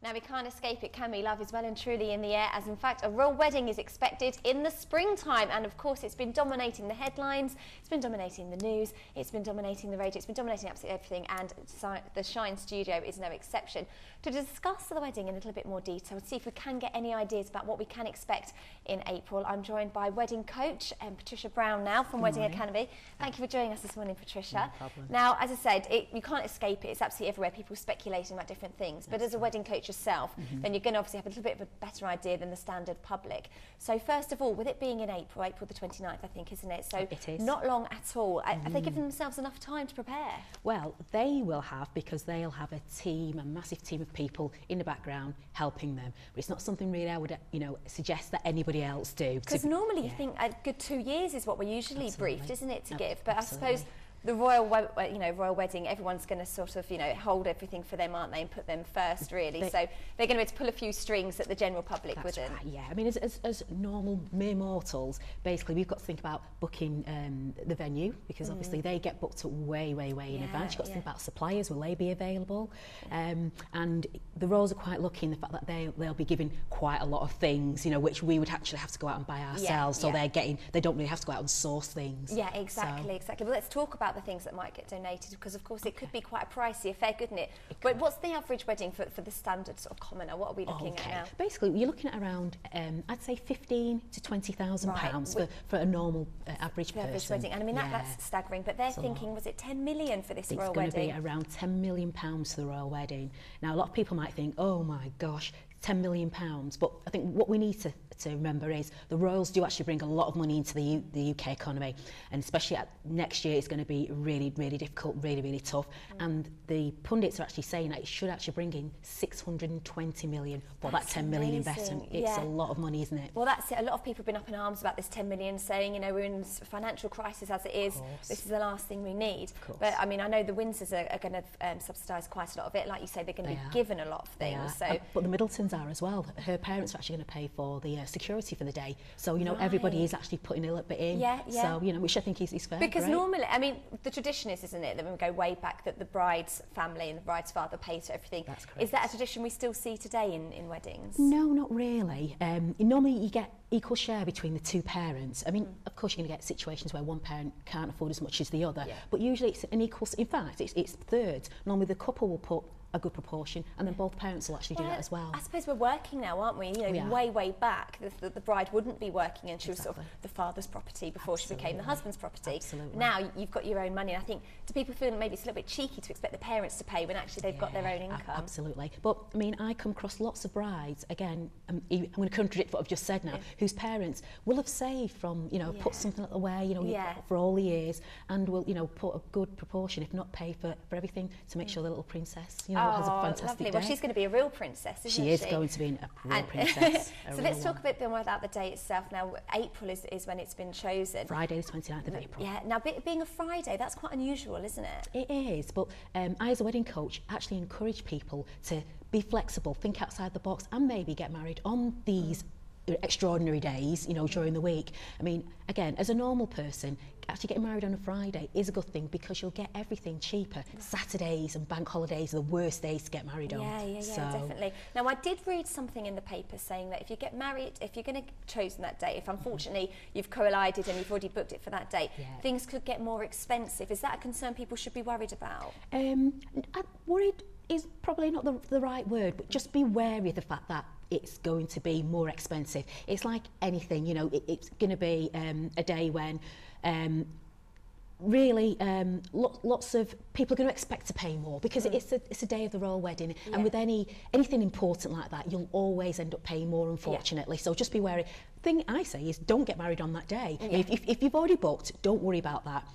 Now we can't escape it, can we? Love is well and truly in the air, as in fact a royal wedding is expected in the springtime, and of course it's been dominating the headlines, it's been dominating the news, it's been dominating the radio, it's been dominating absolutely everything, and the Shine studio is no exception. To discuss the wedding in a little bit more detail, see if we can get any ideas about what we can expect in April, I'm joined by wedding coach Patricia Browne now from Wedding Academy. Thank you for joining us this morning, Patricia. No problem. Now, as I said, you can't escape it, it's absolutely everywhere, people speculating about different things, but as a wedding coach yourself, then you're going to obviously have a little bit of a better idea than the standard public. So first of all, with it being in April the 29th, I think, isn't it? So it is. Not long at all. Have they given themselves enough time to prepare? Well, they will have, because they'll have a team, a massive team of people in the background helping them. But it's not something really I would, suggest that anybody else do. Because normally you think a good 2 years is what we're usually briefed, isn't it, to give? But Absolutely. I suppose the royal wedding, everyone's going to sort of, hold everything for them, aren't they, and put them first, really. So they're going to be able to pull a few strings that the general public wouldn't. Right, yeah. I mean, as normal mere mortals, basically we've got to think about booking the venue, because obviously they get booked way in advance. You've got to think about suppliers, will they be available? And the royals are quite lucky in the fact that they'll be given quite a lot of things, which we would actually have to go out and buy ourselves. So they don't really have to go out and source things. Yeah, exactly. Well, let's talk about the things that might get donated, because of course it could be quite a pricey affair, couldn't it? But what's the average wedding for the standard sort of commoner? What are we looking at now? Basically, you're looking at around, I'd say £15,000 to £20,000 for a normal average person. Wedding. And I mean, that's staggering. But they're thinking, was it 10 million for this royal wedding? It's going to be around £10 million for the royal wedding. Now, a lot of people might think, oh my gosh, £10 million, but I think what we need to remember is the royals do actually bring a lot of money into the UK economy, and especially next year it's going to be really difficult, really tough, and the pundits are actually saying that it should actually bring in 620 million for that 10 million investment. It's a lot of money, isn't it? Well, that's it. A lot of people have been up in arms about this 10 million, saying, we're in a financial crisis as it is, this is the last thing we need. But I mean, I know the Windsors are going to subsidise quite a lot of it. Like you say, they're going to be given a lot of things. But the Middletons are as well. Her parents are actually going to pay for the security for the day, so everybody is actually putting a little bit in. So which I think is fair. Because normally, I mean, the tradition is, isn't it, that when we go way back, that the bride's family and the bride's father pays for everything. That's correct. Is that a tradition we still see today in weddings? No, not really. Normally you get equal share between the two parents. I mean, of course you're going to get situations where one parent can't afford as much as the other, but usually it's an equal. In fact, it's thirds. Normally the couple will put a good proportion, and then both parents will actually do that as well. I suppose we're working now, aren't we? Way back, the bride wouldn't be working, and she was sort of the father's property before she became the husband's property. Absolutely. Now you've got your own money, and I think, do people feel that maybe it's a little bit cheeky to expect the parents to pay when actually they've got their own income? Absolutely. But I mean, I come across lots of brides, again, I'm going to contradict what I've just said now, whose parents will have saved from, put something away, for all the years, and will, put a good proportion, if not pay for everything, to make sure the little princess, has a fantastic day. Well, she's going to be a real princess, isn't she? She is going to be a real princess. So let's talk a bit more about the day itself. Now, April is when it's been chosen. Friday the 29th of April. Yeah, now being a Friday, that's quite unusual, isn't it? It is, but I, as a wedding coach, actually encourage people to be flexible, think outside the box, and maybe get married on these extraordinary days, during the week. I mean, again, as a normal person, actually getting married on a Friday is a good thing, because you'll get everything cheaper. Saturdays and bank holidays are the worst days to get married on. Yeah, definitely. Now, I did read something in the paper saying that if you get married, if you're going to chosen that date, if unfortunately you've collided and you've already booked it for that date, things could get more expensive. Is that a concern people should be worried about? Worried is probably not the right word, but just be wary of the fact that it's going to be more expensive. It's like anything, it's going to be a day when really lots of people are going to expect to pay more, because it's a day of the royal wedding, and with anything important like that, you'll always end up paying more, unfortunately. So just be wary. The thing I say is, don't get married on that day. If you've already booked, don't worry about that.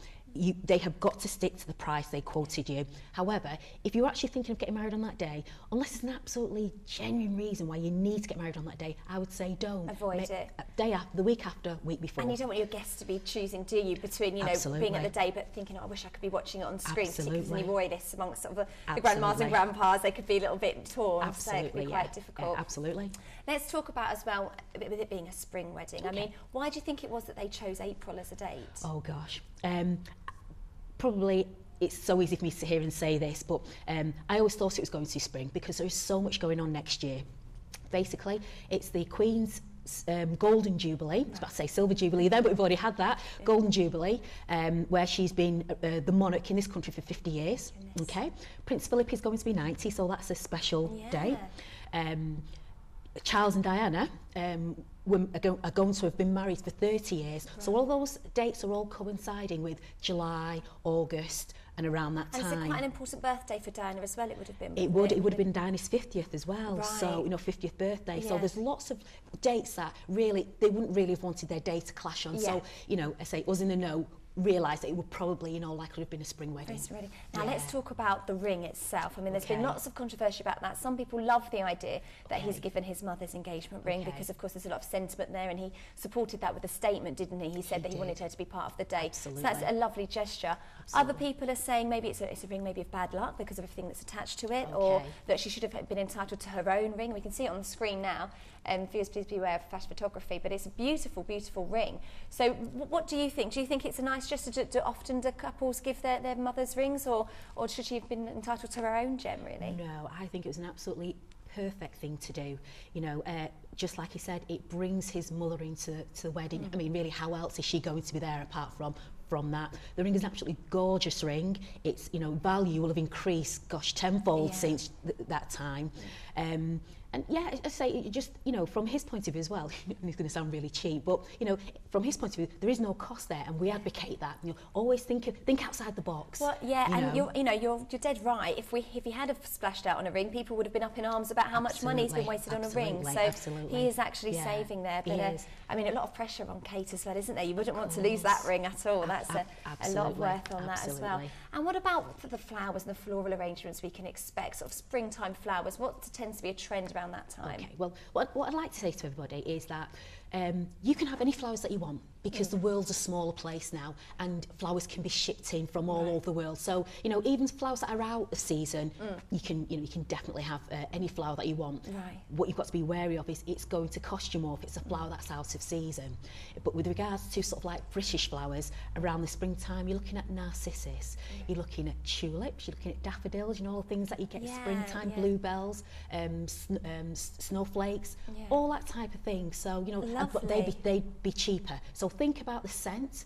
They have got to stick to the price they quoted you. However, if you're actually thinking of getting married on that day, unless there's an absolutely genuine reason why you need to get married on that day, I would say don't. Avoid it. Day after, the week after, week before. And you don't want your guests to be choosing, do you, between, being at the day but thinking, I wish I could be watching it on screen, particularly because when you roy this amongst sort of the grandmas and grandpas, they could be a little bit torn, so it could be quite difficult. Absolutely. Let's talk about as well, with it being a spring wedding. I mean, why do you think it was that they chose April as a date? Oh gosh. Probably it's so easy for me to sit here and say this, but I always thought it was going to spring because there is so much going on next year. Basically, it's the Queen's Golden Jubilee. I was about to say Silver Jubilee then, but we've already had that. Golden Jubilee, where she's been the monarch in this country for 50 years. Goodness. Okay, Prince Philip is going to be 90, so that's a special day. Charles and Diana are going to have been married for 30 years. Right. So all those dates are all coinciding with July, August, and around that time. And it's quite an important birthday for Diana as well, it would have been. It would have been Diana's 50th as well, right. so, 50th birthday. Yeah. So there's lots of dates that really, they wouldn't really have wanted their day to clash on. Yeah. So, I say, us in the know, realised that it would probably, likely have been a spring wedding. Now let's talk about the ring itself. I mean, there's been lots of controversy about that. Some people love the idea that he's given his mother's engagement ring because, of course, there's a lot of sentiment there, and he supported that with a statement, didn't he? He said that he wanted her to be part of the day. Absolutely. So that's a lovely gesture. Absolutely. Other people are saying maybe it's a ring maybe of bad luck because of everything that's attached to it, or that she should have been entitled to her own ring. We can see it on the screen now. Viewers, please beware of flash photography, but it's a beautiful, beautiful ring. So what do you think? Do you think it's a nice gesture to often do couples give their mothers rings, or should she have been entitled to her own gem, really? No, I think it was an absolutely perfect thing to do. Just like he said, it brings his mother into the wedding. I mean, really, how else is she going to be there apart from that? The ring is an absolutely gorgeous ring. It's, value will have increased, tenfold since that time. And yeah, I say, just, from his point of view as well, and it's going to sound really cheap, but, from his point of view, there is no cost there, and we advocate that. Always think outside the box. Well, yeah, and you're dead right. If he had have splashed out on a ring, people would have been up in arms about how much money's been wasted on a ring. So he is actually saving there. But I mean, a lot of pressure on Kate as well, isn't there? You wouldn't want to lose that ring at all. That's a lot of work on that as well. And what about the flowers and the floral arrangements we can expect? Sort of springtime flowers. What tends to be a trend around that time? Okay, well, what I'd like to say to everybody is that you can have any flowers that you want, because the world's a smaller place now, and flowers can be shipped in from all over the world. So, even flowers that are out of season, you can definitely have any flower that you want. Right. What you've got to be wary of is it's going to cost you more if it's a flower that's out of season. But with regards to sort of like British flowers, around the springtime, you're looking at narcissus, you're looking at tulips, you're looking at daffodils, all the things that you get springtime, bluebells, snowflakes, all that type of thing. So, but they'd be cheaper. So think about the scent,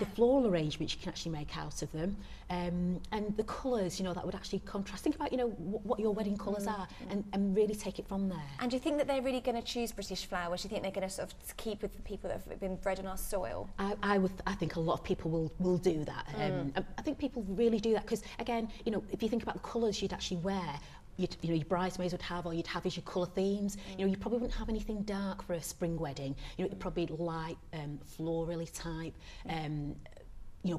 the floral arrangements you can actually make out of them, and the colours, that would actually contrast. Think about, what your wedding colours are, and really take it from there. And do you think that they're really going to choose British flowers? Do you think they're going to sort of keep with the people that have been bred on our soil? I think a lot of people will do that. I think people really do that because, again, if you think about the colours you'd actually wear, your bridesmaids would have, or you'd have as your colour themes. You probably wouldn't have anything dark for a spring wedding. It'd probably be light, florally type,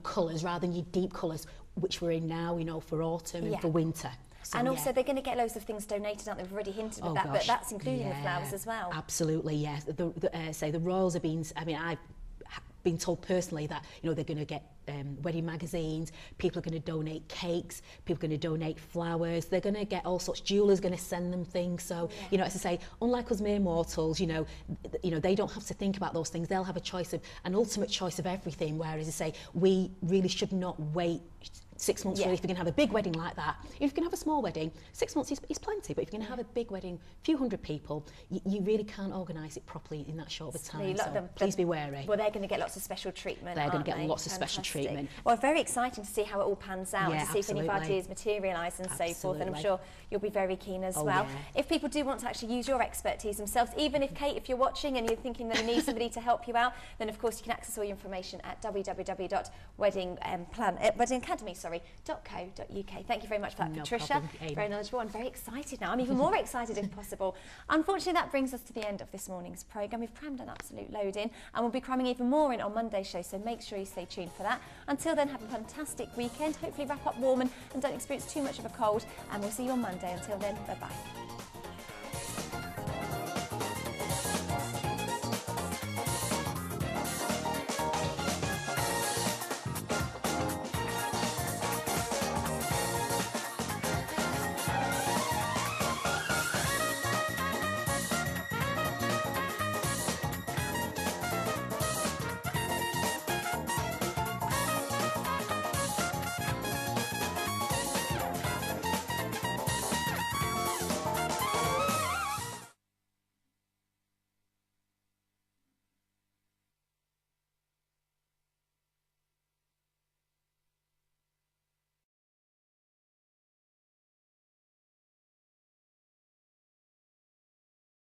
colours rather than your deep colours, which we're in now, for autumn and for winter. So, and also they're going to get loads of things donated, aren't they? We've already hinted at that, but that's including the flowers as well. Absolutely, yes. The royals have been, I've been told personally that they're going to get wedding magazines, people are going to donate cakes, people are going to donate flowers, they're going to get all sorts, jewellers going to send them things. So as I say, unlike us mere mortals, they don't have to think about those things. They'll have an ultimate choice of everything, whereas I say we really should not wait 6 months really if you're going to have a big wedding like that. If you can have a small wedding, 6 months is plenty, but if you're going to have a big wedding, a few hundred people, you really can't organise it properly in that short of a time. So please be wary. Well, they're going to get lots of special treatment. They're going to get lots of special treatment. Well, very exciting to see how it all pans out, to see if any of our ideas materialise and so forth, and I'm sure you'll be very keen as well. If people do want to actually use your expertise themselves, even if, Kate, if you're watching and you're thinking that you need somebody to help you out, then of course you can access all your information at www.weddingacademy.co.uk. Thank you very much for that, Patricia. Very knowledgeable. I'm very excited now. I'm even more excited if possible. Unfortunately, that brings us to the end of this morning's programme. We've crammed an absolute load in, and we'll be cramming even more in on Monday's show, so make sure you stay tuned for that. Until then, have a fantastic weekend. Hopefully wrap up warm and don't experience too much of a cold, and we'll see you on Monday. Until then, bye-bye.